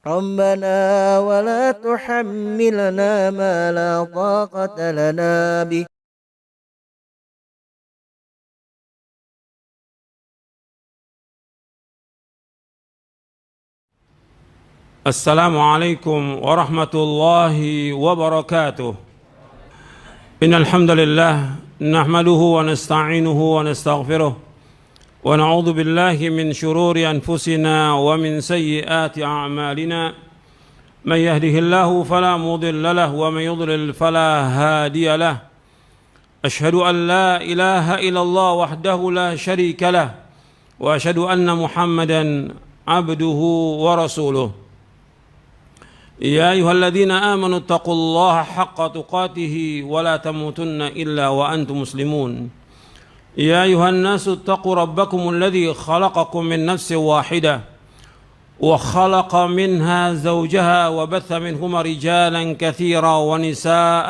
ربنا ولا تحملنا ما لا طاقة لنا به. السلام عليكم ورحمة الله وبركاته. إن الحمد لله نحمده ونستعينه ونستغفره ونعوذ بالله من شرور أنفسنا ومن سيئات أعمالنا. من يهده الله فلا مضل له ومن يضلل فلا هادي له. أشهد أن لا إله إلا الله وحده لا شريك له وأشهد أن محمدا عبده ورسوله. يا أيها الذين آمنوا اتقوا الله حق تقاته ولا تموتن إلا وأنتم مسلمون. يا أيها الناس اتقوا ربكم الذي خلقكم من نفس واحدة وخلق منها زوجها وبث منهما رجالا كثيرا ونساء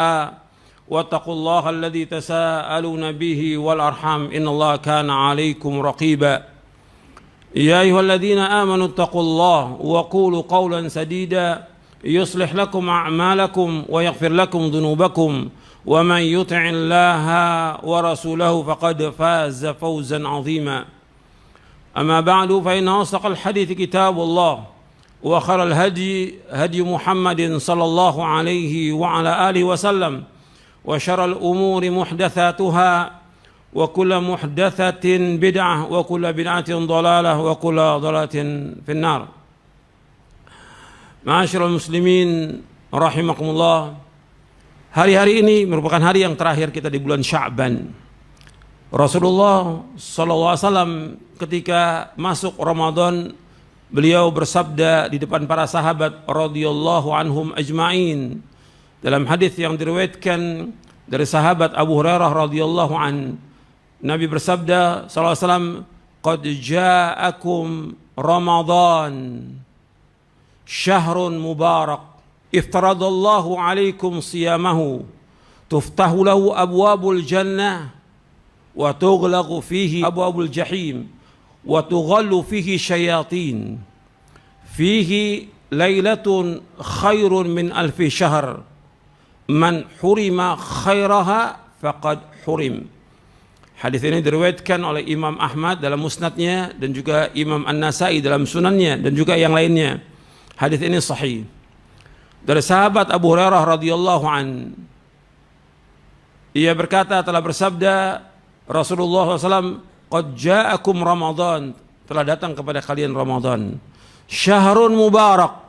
واتقوا الله الذي تساءلون به والأرحام إن الله كان عليكم رقيبا. يا أيها الذين آمنوا اتقوا الله وقولوا قولا سديدا يصلح لكم أعمالكم ويغفر لكم ذنوبكم ومن يطع الله ورسوله فقد فاز فوزا عظيما. أما بعد فإن أصدق الحديث كتاب الله وخير الهدي هدي محمد صلى الله عليه وعلى آله وسلم وشر الأمور محدثاتها وكل محدثة بدعة وكل بدعة ضلالة وكل ضلالة في النار. Ma'asyiral muslimin rahimakumullah. Hari-hari ini merupakan hari yang terakhir kita di bulan Sya'ban. Rasulullah SAW ketika masuk Ramadan, beliau bersabda di depan para sahabat radhiyallahu anhum ajma'in. Dalam hadis yang diriwayatkan dari sahabat Abu Hurairah radhiyallahu an, Nabi bersabda sallallahu alaihi wasallam, "Qad ja'akum Ramadan syahrun mubarak iftaradallahu alaikum siyamahu tuftahu lahu abwabul jannah wa tughlaqu fihi abwabul jahim wa tughallu fihi syayatin fihi lailatun khairun min alfi syahr man hurima khairaha faqad hurim." Hadis ini diriwayatkan oleh Imam Ahmad dalam musnadnya dan juga Imam An-Nasai dalam sunannya dan juga yang lainnya. Hadis ini sahih. Dari sahabat Abu Hurairah radhiyallahu an, ia berkata, telah bersabda Rasulullah SAW, "Qad ja'akum Ramadan," telah datang kepada kalian Ramadan. Syahrun mubarak,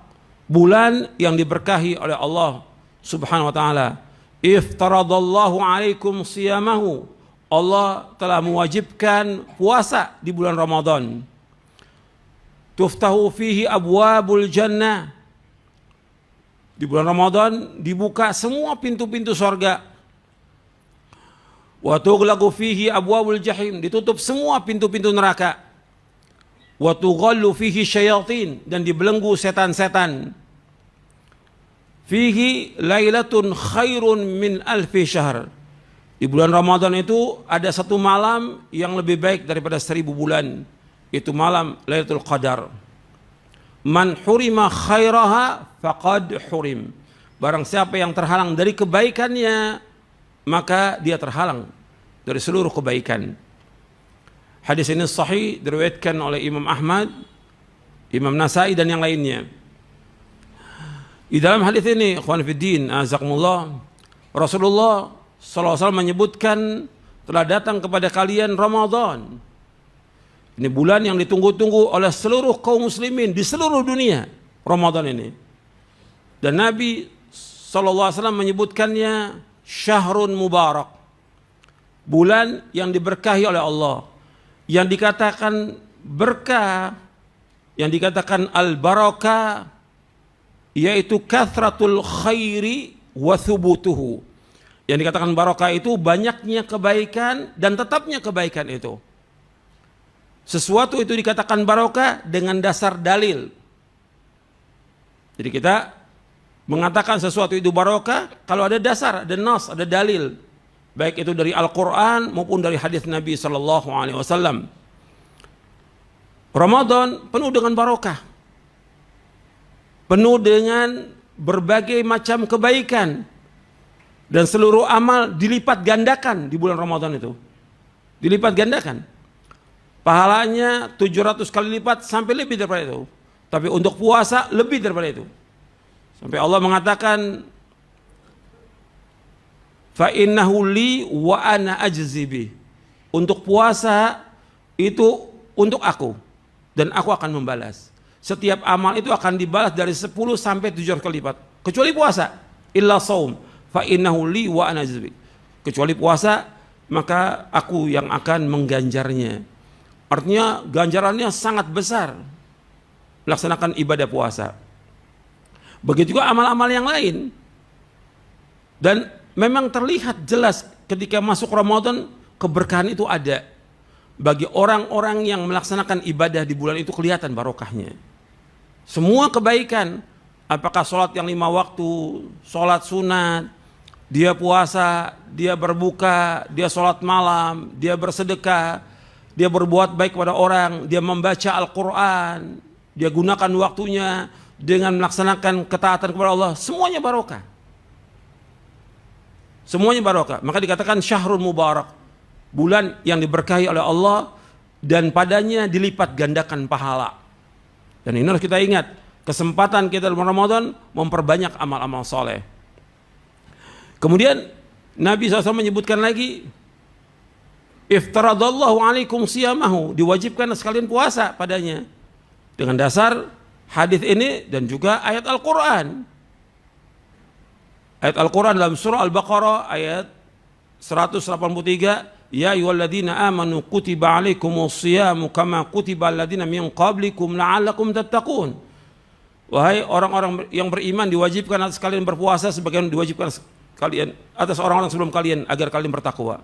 bulan yang diberkahi oleh Allah Subhanahu wa taala. Iftaradallahu alaikum siyamahu, Allah telah mewajibkan puasa di bulan Ramadan. Tuftahu fihi abwabul jannah, di bulan Ramadan dibuka semua pintu-pintu surga. Wa tughlaqu fihi abwabul jahim, ditutup semua pintu-pintu neraka. Wa tughallu fihi syayatin, dan dibelenggu setan-setan. Fihi lailatun khairun min alfi syahr, di bulan Ramadan itu ada satu malam yang lebih baik daripada 1000 bulan. Itu malam Lailatul Qadar. Man hurima khairaha faqad hurim. Barang siapa yang terhalang dari kebaikannya, maka dia terhalang dari seluruh kebaikan. Hadis ini sahih, diriwayatkan oleh Imam Ahmad, Imam Nasai dan yang lainnya. Di dalam hadis ini, ikhwan fiddin, azakumullah, Rasulullah SAW menyebutkan telah datang kepada kalian Ramadan. Ini bulan yang ditunggu-tunggu oleh seluruh kaum muslimin di seluruh dunia, Ramadan ini. Dan Nabi SAW menyebutkannya syahrun mubarak, bulan yang diberkahi oleh Allah. Yang dikatakan berkah, yang dikatakan al-barakah, yaitu kathratul khairi wa thubutuhu. Yang dikatakan barakah itu banyaknya kebaikan dan tetapnya kebaikan itu. Sesuatu itu dikatakan barokah dengan dasar dalil. Jadi kita mengatakan sesuatu itu barokah kalau ada dasar, ada nas, ada dalil. Baik itu dari Al-Quran maupun dari hadis Nabi SAW. Ramadan penuh dengan barokah. penuh dengan berbagai macam kebaikan, dan seluruh amal dilipat gandakan di bulan Ramadan itu. Dilipat gandakan. Pahalanya 700 kali lipat sampai lebih daripada itu. Tapi untuk puasa lebih daripada itu. Sampai Allah mengatakan, fa innahu li wa ana ajzi bi. Untuk puasa itu untuk aku dan aku akan membalas. Setiap amal itu akan dibalas dari 10 sampai 700 kali lipat. Kecuali puasa, illa shaum. Fa innahu li wa ana ajzi. Kecuali puasa, maka aku yang akan mengganjarnya. Artinya ganjarannya sangat besar melaksanakan ibadah puasa. Begitu juga amal-amal yang lain. Dan memang terlihat jelas ketika masuk Ramadan, keberkahan itu ada. Bagi orang-orang yang melaksanakan ibadah di bulan itu kelihatan barokahnya. Semua kebaikan, apakah sholat yang 5 waktu, sholat sunat, dia puasa, dia berbuka, dia sholat malam, dia bersedekah, dia berbuat baik kepada orang, dia membaca Al-Quran, dia gunakan waktunya dengan melaksanakan ketaatan kepada Allah, semuanya barokah. Semuanya barokah. Maka dikatakan syahrul mubarak, bulan yang diberkahi oleh Allah dan padanya dilipat gandakan pahala. Dan ini harus kita ingat, kesempatan kita dalam Ramadan memperbanyak amal-amal soleh. Kemudian Nabi SAW menyebutkan lagi, iftaradallahu alaikum siyamahu, diwajibkan sekalian puasa padanya. Dengan dasar hadis ini dan juga ayat Al-Quran. Ayat Al-Quran dalam surah Al-Baqarah ayat 183, ya ayyuhalladzina amanu kutiba alaikumus siyamu kama kutiba alladzina min qablikum la'allakum tattaqun. Wahai orang-orang yang beriman, diwajibkan atas kalian berpuasa sebagaimana diwajibkan kalian atas orang-orang sebelum kalian agar kalian bertakwa.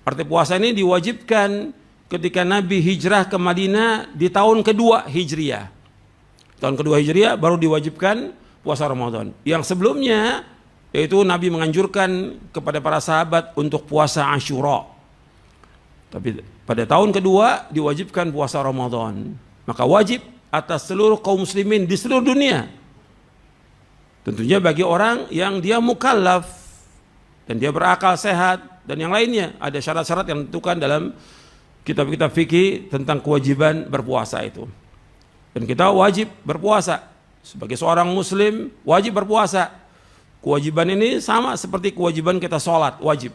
Arti puasa ini diwajibkan ketika Nabi hijrah ke Madinah di tahun kedua Hijriah. Tahun kedua Hijriah baru diwajibkan puasa Ramadan. Yang sebelumnya yaitu Nabi menganjurkan kepada para sahabat untuk puasa Asyura. Tapi pada tahun kedua diwajibkan puasa Ramadan. Maka wajib atas seluruh kaum muslimin di seluruh dunia. Tentunya bagi orang yang dia mukallaf dan dia berakal sehat dan yang lainnya, ada syarat-syarat yang ditentukan dalam kitab-kitab fikih tentang kewajiban berpuasa itu. Dan kita wajib berpuasa sebagai seorang muslim, wajib berpuasa. Kewajiban ini sama seperti kewajiban kita sholat, wajib.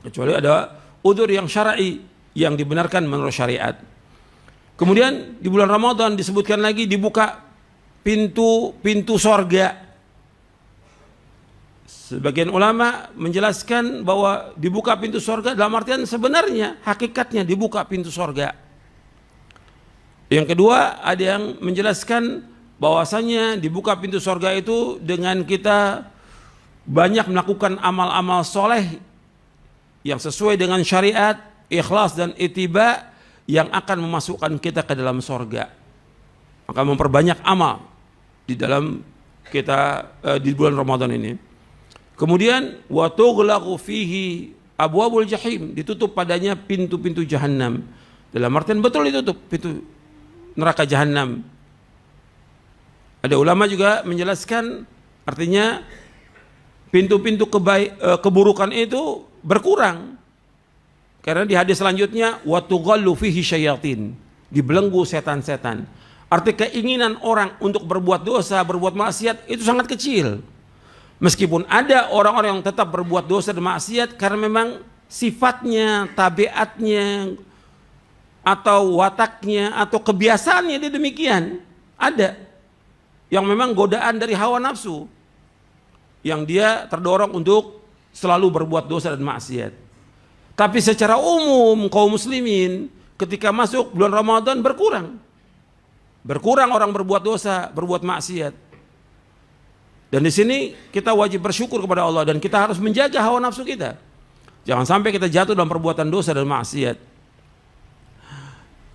Kecuali ada udzur yang syar'i yang dibenarkan menurut syariat. Kemudian di bulan Ramadan disebutkan lagi dibuka pintu sorga. Sebagian ulama menjelaskan bahwa dibuka pintu sorga dalam artian sebenarnya hakikatnya dibuka pintu sorga. Yang kedua ada yang menjelaskan bahwasanya dibuka pintu sorga itu dengan kita banyak melakukan amal-amal soleh yang sesuai dengan syariat, ikhlas dan ittiba yang akan memasukkan kita ke dalam sorga. Maka memperbanyak amal di dalam kita di bulan Ramadan ini. Kemudian wa tughlaqu fihi abwabul jahim, ditutup padanya pintu-pintu jahanam. Dalam artian betul ditutup pintu neraka jahanam. Ada ulama juga menjelaskan artinya pintu-pintu keburukan itu berkurang. Karena di hadis selanjutnya wa tughallu fihi syayatin, dibelenggu setan-setan. Arti keinginan orang untuk berbuat dosa, berbuat maksiat itu sangat kecil. Meskipun ada orang-orang yang tetap berbuat dosa dan maksiat karena memang sifatnya, tabiatnya, atau wataknya, atau kebiasaannya dia demikian. Ada yang memang godaan dari hawa nafsu, yang dia terdorong untuk selalu berbuat dosa dan maksiat. Tapi secara umum kaum muslimin ketika masuk bulan Ramadan berkurang. Berkurang orang berbuat dosa, berbuat maksiat. Dan di sini kita wajib bersyukur kepada Allah dan kita harus menjaga hawa nafsu kita. Jangan sampai kita jatuh dalam perbuatan dosa dan maksiat.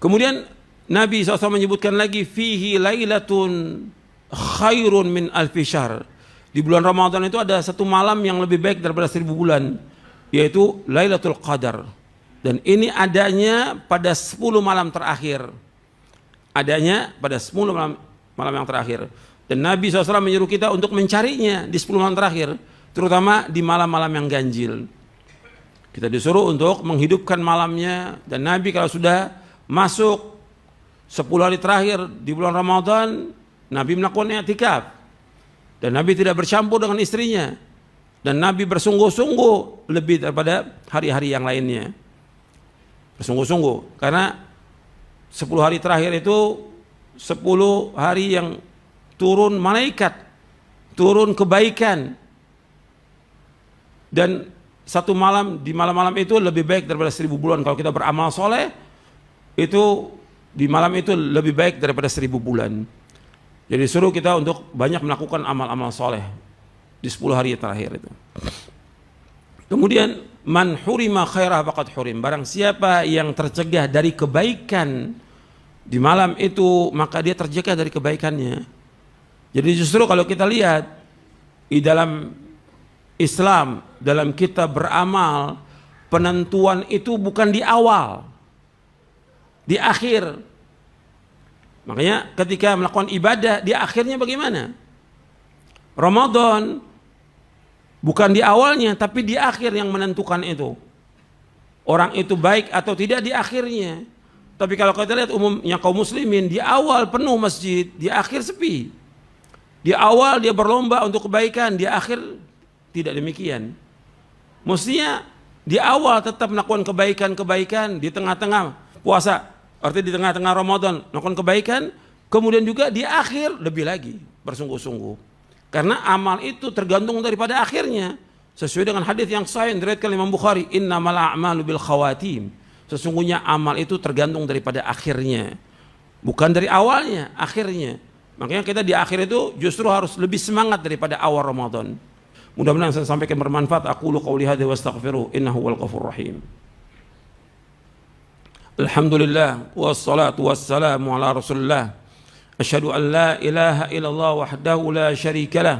Kemudian Nabi SAW menyebutkan lagi fihi lailatun khairun min alfi syahr. Di bulan Ramadan itu ada satu malam yang lebih baik daripada 1000 bulan, yaitu Lailatul Qadar. Dan ini adanya pada 10 malam terakhir. Adanya pada 10 malam yang terakhir. Dan Nabi SAW menyuruh kita untuk mencarinya di 10 malam terakhir, terutama di malam-malam yang ganjil. Kita disuruh untuk menghidupkan malamnya, dan Nabi kalau sudah masuk 10 hari terakhir di bulan Ramadan, Nabi melakukan i'tikaf. Dan Nabi tidak bercampur dengan istrinya. Dan Nabi bersungguh-sungguh lebih daripada hari-hari yang lainnya. Bersungguh-sungguh, karena 10 hari terakhir itu 10 hari yang turun malaikat, turun kebaikan. Dan satu malam, di malam-malam itu lebih baik daripada 1000 bulan. Kalau kita beramal soleh, itu di malam itu lebih baik daripada 1000 bulan. Jadi suruh kita untuk banyak melakukan amal-amal soleh di 10 hari terakhir itu. Kemudian man hurima khairah faqad hurim. Barang siapa yang tercegah dari kebaikan di malam itu, maka dia tercegah dari kebaikannya. Jadi justru kalau kita lihat di dalam Islam, dalam kita beramal, penentuan itu bukan di awal, di akhir. Makanya ketika melakukan ibadah, di akhirnya bagaimana? Ramadan bukan di awalnya, tapi di akhir yang menentukan itu. Orang itu baik atau tidak di akhirnya. Tapi kalau kita lihat umumnya kaum muslimin, di awal penuh masjid, di akhir sepi. Di awal dia berlomba untuk kebaikan, di akhir tidak demikian. Mestinya di awal tetap melakukan kebaikan-kebaikan, di tengah-tengah puasa, artinya di tengah-tengah Ramadan melakukan kebaikan, kemudian juga di akhir lebih lagi bersungguh-sungguh. Karena amal itu tergantung daripada akhirnya. Sesuai dengan hadis yang sahih diriwayatkan Imam Bukhari, innamal a'malu bil khawatim. Sesungguhnya amal itu tergantung daripada akhirnya, bukan dari awalnya, akhirnya. Makanya kita di akhir itu justru harus lebih semangat daripada awal Ramadan. Mudah-mudahan saya sampaikan bermanfaat. Aqulu qouli hadza wa astaghfiruh innahu wal ghafurur rahim. Alhamdulillah wassalatu wassalamu ala Rasulillah. Asyhadu an la ilaha illallah wahdahu la syarika lah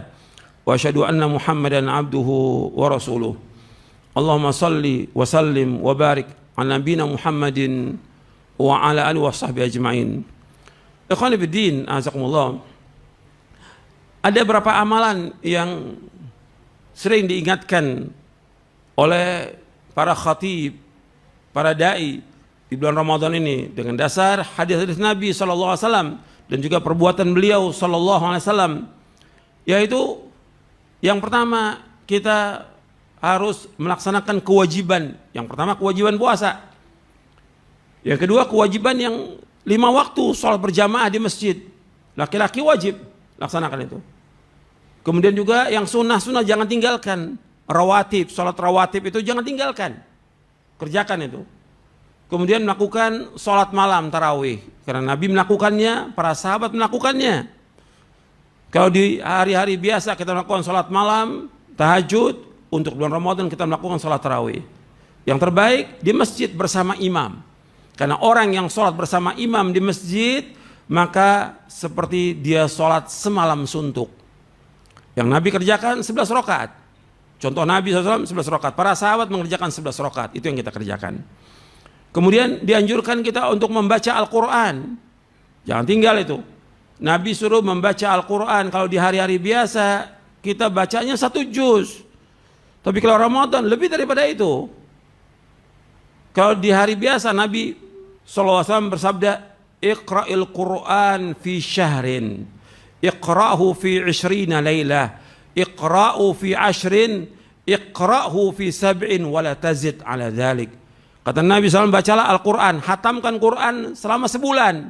wa asyhadu anna Muhammadan abduhu wa rasuluh. Allahumma salli wa sallim wa barik ala nabiyina Muhammadin wa ala alihi wa sahbihi ajma'in. Ikhwani fiddin, azakumullah. Ada beberapa amalan yang sering diingatkan oleh para khatib, para dai di bulan Ramadan ini dengan dasar hadis-hadis Nabi SAW dan juga perbuatan beliau SAW, yaitu yang pertama kita harus melaksanakan kewajiban. Yang pertama kewajiban puasa. Yang kedua kewajiban yang 5 waktu sholat berjamaah di masjid. Laki-laki wajib laksanakan itu. Kemudian juga yang sunnah-sunnah jangan tinggalkan. Rawatib, sholat rawatib itu jangan tinggalkan. Kerjakan itu. Kemudian melakukan sholat malam tarawih. Karena Nabi melakukannya, para sahabat melakukannya. Kalau di hari-hari biasa kita melakukan sholat malam, tahajud, untuk bulan Ramadan kita melakukan sholat tarawih. Yang terbaik di masjid bersama imam. Karena orang yang sholat bersama imam di masjid, maka seperti dia sholat semalam suntuk. Yang Nabi kerjakan 11 rakaat. Contoh Nabi SAW 11 rakaat. Para sahabat mengerjakan 11 rakaat. Itu yang kita kerjakan. Kemudian dianjurkan kita untuk membaca Al-Quran. Jangan tinggal itu. Nabi suruh membaca Al-Quran. Kalau di hari-hari biasa kita bacanya 1 juz. Tapi kalau Ramadan lebih daripada itu. Kalau di hari biasa Nabi SAW bersabda, Iqra'il Qur'an fi syahrin, Iqra'hu fi 20 laylah, Iqra'hu fi 10, Iqra'hu fi 7 wa la tazid ala dhalik. Kata Nabi SAW, bacalah Al-Quran, hatamkan Quran selama sebulan.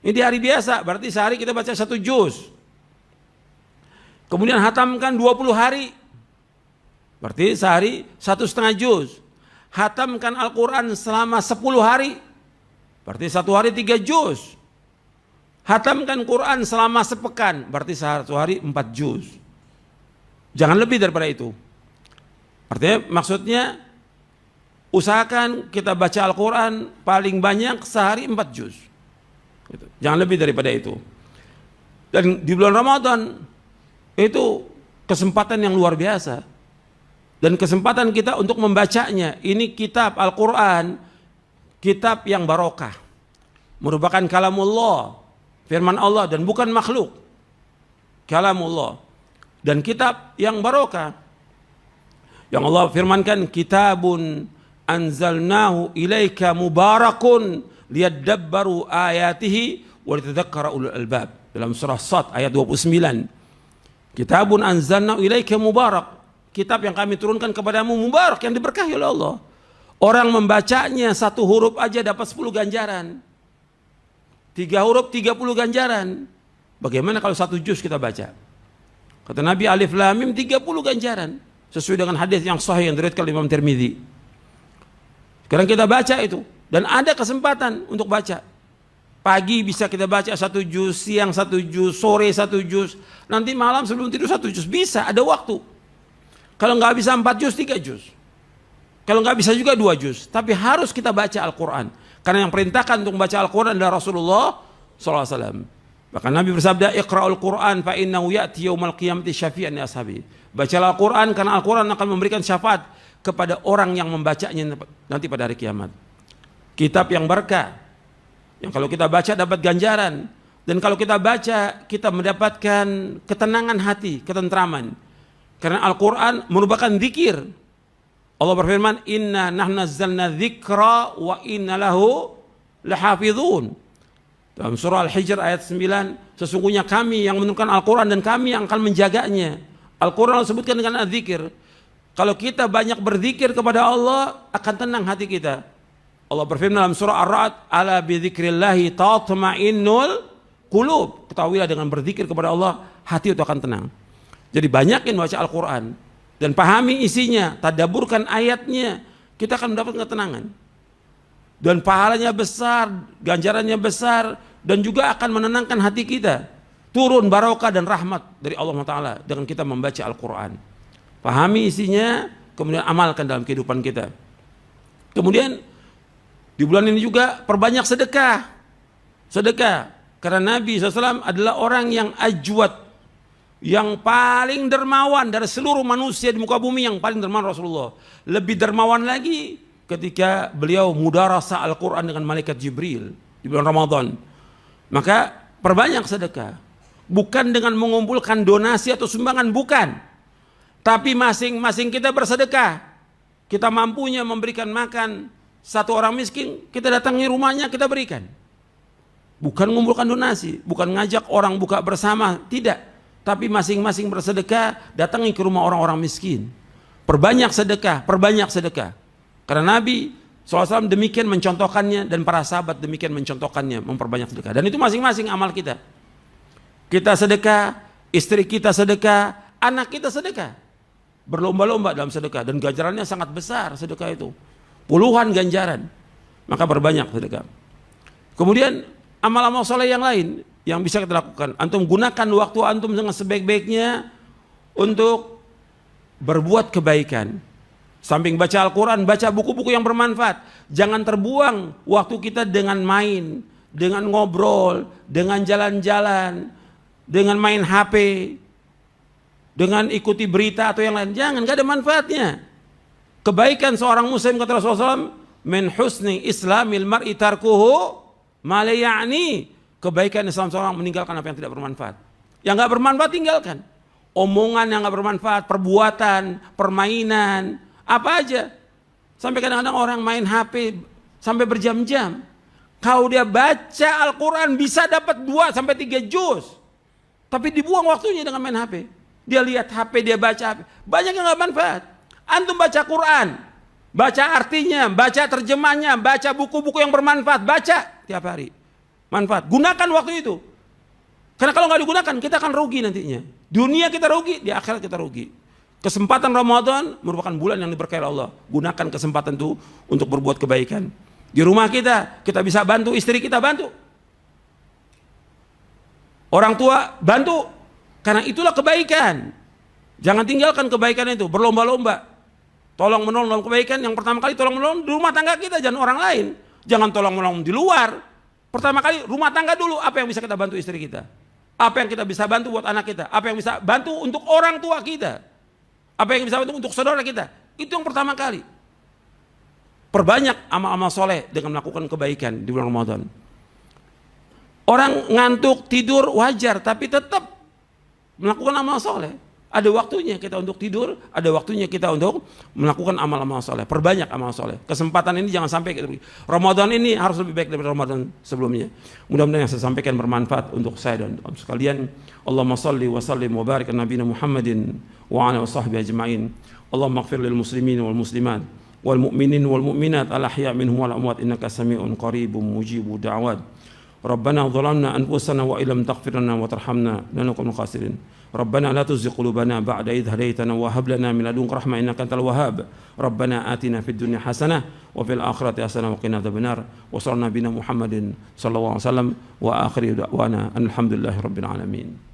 Ini di hari biasa, berarti sehari kita baca 1 juz. Kemudian hatamkan 20 hari, berarti sehari 1,5 juz. Hatamkan Al-Quran selama 10 hari, berarti 1 hari 3 juz. Hatamkan Quran selama sepekan, berarti 1 hari 4 juz. Jangan lebih daripada itu. Artinya maksudnya usahakan kita baca Al-Quran paling banyak sehari 4 juz. Jangan lebih daripada itu. Dan di bulan Ramadan itu kesempatan yang luar biasa. Dan kesempatan kita untuk membacanya. Ini kitab Al-Quran, kitab yang barokah. Merupakan kalamullah, firman Allah, dan bukan makhluk. kalamullah, dan kitab yang barokah. Yang Allah firmankan, kitabun anzalnahu ilaika mubarakun liyadabbaru ayatihi wa litadzakkara ulul albab. Dalam surah Sad ayat 29. Kitabun anzalnahu ilaika mubarak. Kitab yang kami turunkan kepadamu mubarak, yang diberkahi oleh Allah. Orang membacanya satu huruf aja dapat 10 ganjaran. 3 huruf 30 ganjaran. Bagaimana kalau 1 juz kita baca? Kata Nabi, alif lam mim 30 ganjaran. Sesuai dengan hadis yang sahih yang diriwayatkan Imam Tirmidzi. Sekarang kita baca itu, dan ada kesempatan untuk baca. Pagi bisa kita baca 1 juz, siang 1 juz, sore 1 juz, nanti malam sebelum tidur 1 juz, bisa, ada waktu. Kalau nggak bisa 4 juz, 3 juz. Kalau nggak bisa juga 2 juz, tapi harus kita baca Al-Quran. Karena yang perintahkan untuk membaca Al-Quran adalah Rasulullah SAW. Bahkan Nabi bersabda, Iqra'ul Quran fa innahu ya'ti yaumal qiyamati syafi'an li ashabi. Bacalah Al-Quran karena Al-Quran akan memberikan syafaat kepada orang yang membacanya nanti pada hari kiamat. Kitab yang berkah, yang kalau kita baca dapat ganjaran, dan kalau kita baca kita mendapatkan ketenangan hati, ketentraman. Karena Al-Quran merupakan zikir. Allah berfirman, Inna nahnu nazzalna dzikra wa inna lahu lahafizun. Dalam surah Al-Hijr ayat 9, sesungguhnya kami yang menurunkan Al-Quran dan kami yang akan menjaganya. Al-Quran disebutkan dengan zikir. Kalau kita banyak berzikir kepada Allah, akan tenang hati kita. Allah berfirman dalam surah Ar-Ra'd, ala bidzikrillahi tatma'innul qulub. Ketahuilah dengan berzikir kepada Allah, hati itu akan tenang. Jadi banyakin baca Al-Quran dan pahami isinya, tadabburkan ayatnya, kita akan mendapat ketenangan. Dan pahalanya besar, ganjarannya besar, dan juga akan menenangkan hati kita. Turun barokah dan rahmat dari Allah Ta'ala dengan kita membaca Al-Quran. Pahami isinya, kemudian amalkan dalam kehidupan kita. Kemudian di bulan ini juga perbanyak sedekah. Sedekah. Karena Nabi SAW adalah orang yang ajwad, yang paling dermawan dari seluruh manusia di muka bumi, yang paling dermawan Rasulullah. Lebih dermawan lagi ketika beliau mudarasah Al-Quran dengan malaikat Jibril di bulan Ramadan. Maka perbanyak sedekah. Bukan dengan mengumpulkan donasi atau sumbangan, bukan. Tapi masing-masing kita bersedekah. Kita mampunya memberikan makan satu orang miskin, kita datangi rumahnya, kita berikan. Bukan mengumpulkan donasi, bukan ngajak orang buka bersama, tidak. Tapi masing-masing bersedekah, datangi ke rumah orang-orang miskin. Perbanyak sedekah, perbanyak sedekah. Karena Nabi SAW demikian mencontohkannya, dan para sahabat demikian mencontohkannya, memperbanyak sedekah. Dan itu masing-masing amal kita. Kita sedekah, istri kita sedekah, anak kita sedekah. Berlomba-lomba dalam sedekah, dan ganjarannya sangat besar sedekah itu. Puluhan ganjaran. Maka berbanyak sedekah. Kemudian amal-amal soleh yang lain yang bisa kita lakukan. Antum gunakan waktu antum dengan sebaik-baiknya untuk berbuat kebaikan. Samping baca Al-Quran, baca buku-buku yang bermanfaat. Jangan terbuang waktu kita dengan main, dengan ngobrol, dengan jalan-jalan, dengan main HP, dengan ikuti berita atau yang lain. Jangan, gak ada manfaatnya. Kebaikan seorang muslim, kata Rasulullah SAW, min husni islamil mar'i tarkuhu ma la ya'ni. Kebaikan Islam seorang meninggalkan apa yang tidak bermanfaat. Yang gak bermanfaat tinggalkan. Omongan yang gak bermanfaat, perbuatan, permainan, apa aja. Sampai kadang-kadang orang main HP sampai berjam-jam. Kalau dia baca Al-Quran bisa dapat 2 sampai 3 juz. Tapi dibuang waktunya dengan main HP. Dia lihat HP, dia baca HP. Banyak yang gak manfaat. Antum baca Quran, baca artinya, baca terjemahnya, baca buku-buku yang bermanfaat, baca tiap hari. Manfaat. Gunakan waktu itu. Karena kalau nggak digunakan, kita akan rugi nantinya. Dunia kita rugi, di akhirat kita rugi. Kesempatan Ramadan merupakan bulan yang diberkahi Allah. Gunakan kesempatan itu untuk berbuat kebaikan. Di rumah kita bisa bantu istri kita, bantu. Orang tua, bantu. Karena itulah kebaikan. Jangan tinggalkan kebaikan itu, berlomba-lomba. Tolong menolong kebaikan, yang pertama kali tolong menolong di rumah tangga kita, jangan orang lain. Jangan tolong menolong di luar. Pertama kali rumah tangga dulu, apa yang bisa kita bantu istri kita? Apa yang kita bisa bantu buat anak kita? Apa yang bisa bantu untuk orang tua kita? Apa yang bisa bantu untuk saudara kita? Itu yang pertama kali. Perbanyak amal-amal soleh dengan melakukan kebaikan di bulan Ramadan. Orang ngantuk, tidur wajar, tapi tetap melakukan amal soleh. Ada waktunya kita untuk tidur, ada waktunya kita untuk melakukan amal-amal soleh. Perbanyak amal soleh. Kesempatan ini jangan sampai Ramadan ini harus lebih baik dari Ramadan sebelumnya. Mudah-mudahan yang saya sampaikan bermanfaat untuk saya dan untuk sekalian. Allahumma salli wa sallim wa barik ala nabiyina Muhammadin wa ala wasahbihi ajma'in. Allahumma ighfir lil muslimin wal muslimat wal mu'minin wal mu'minat al ahya' minhum wal amwat innaka sami'un qaribun mujibud da'wat. Rabbana dhalamna anfusana wa illam taghfir lana wa tarhamna lanakunanna khasirin. Rabbana la tuzigh qulubana ba'da idh hadaytana wa hab lana min ladunka rahmah innaka antal wahhab. Rabbana atina fid dunya hasanah wa fil akhirati hasanah wa qina adzabannar. Wa sallallahu nabiyana Muhammadin sallallahu alaihi wasallam wa akhiru da'wana alhamdulillahi rabbil alamin.